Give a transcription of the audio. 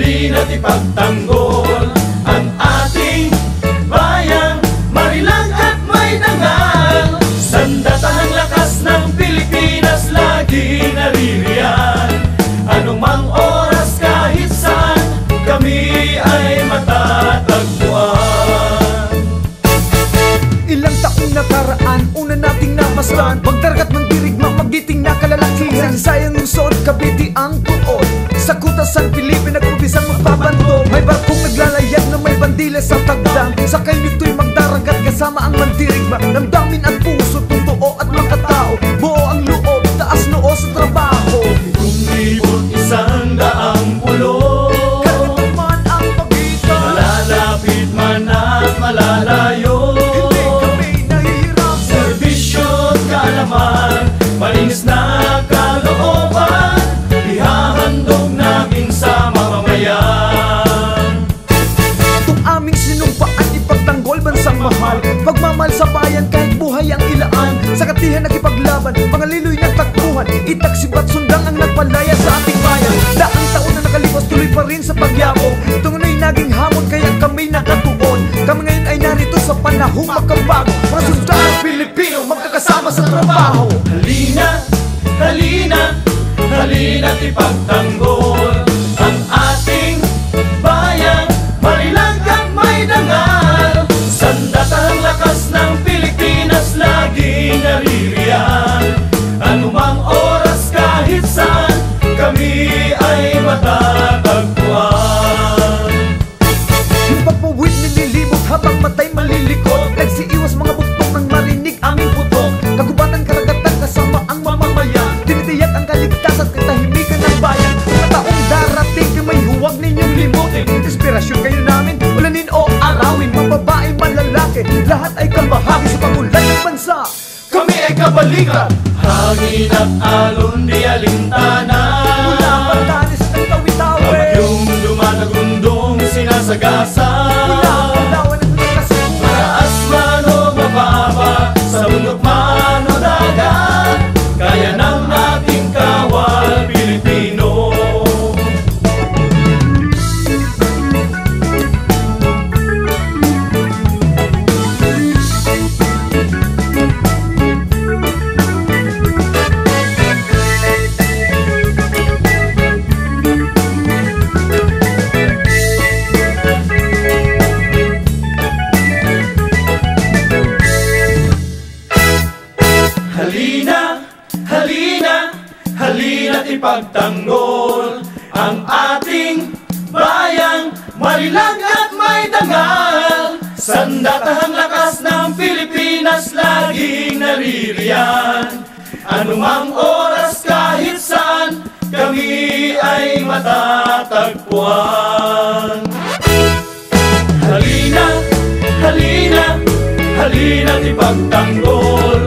halina't ipagtanggol ang ating bayang marilang at may dangal. Sandatahang lakas ng Pilipinas laging naririyan. Anumang oras kahit saan kami ay matatagpuan. Ilang taong nakaraan, una nating namasdan, pagdargat ng dirigma, magiting na kalalakihan. Sayang Luzon, Cavite ang tuon. Sa kutasan, Pilipin, nag-umpisang magpapantong. May barkong naglalayag na may bandila sa tagdang. Sakay nito'y magdaragat kasama ang mandirigma. Damdamin ang puso, totoo at makatao. Buo ang loob, taas noo sa trabaho. Kung isang daang pulo, Kahit man ang pagitan, malalapit man at malalayo, hindi kami nahihirap. serbisyo't kaalaman, malinis na kalooban, ihahandog namin sa mamamayan. Itong aming sinumpaan, ipagtanggol bansang mahal. Pagmamahal sa bayan kahit buhay ang ilaan. Sa katihan nakipaglaban, mga liloy nagtakbuhan. Itaksibat sundang ang nagpalaya sa ating bayan. Daang taon na nakalipas, tuloy pa rin sa pagyabong. Ito nga'y naging hamon kaya kami nakatuon. Kami ngayon ay narito sa panahong makabago. Mga sundang Pilipino magkakasama sa trabaho. Halina, halina, halina't ipagtanggol ang ating bayang marilang at may dangal. Sandatahang lakas ng Pilipinas laging naririyan. Anumang oras kahit saan kami ay matatagpuan. Yung pagpawid nililibot habang matay malilikot. Nagsiiwas mga buktok nang marinig aming putok. Kagubatan karagatan kasama ang mamamayan. Tinitiyak ang kaligtasan at katahimikan ng bayan. Mga taong darating kay may huwag ninyong limutin. Inspirasyon kayo namin, ulanin o arawin. Mababae man lalaki, lahat ay kabahagi sa pagulay ng bansa. Kami ay kabalikan, hangin at alon di alintana. Mula Batanes ng Tawi-Tawi, Kabagyong dumadagundong sinasagasa. mula Palawan at Pangasinan. Mataas man o mababa, sa bundok man o dagat, kaya ng ating kawal Pilipino. Halina, halina, halina't ipagtanggol ang ating bayang marilang at may dangal. Sandatahang lakas ng Pilipinas laging naririyan. Anumang oras kahit saan kami ay matatagpuan. Halina, halina, halina't ipagtanggol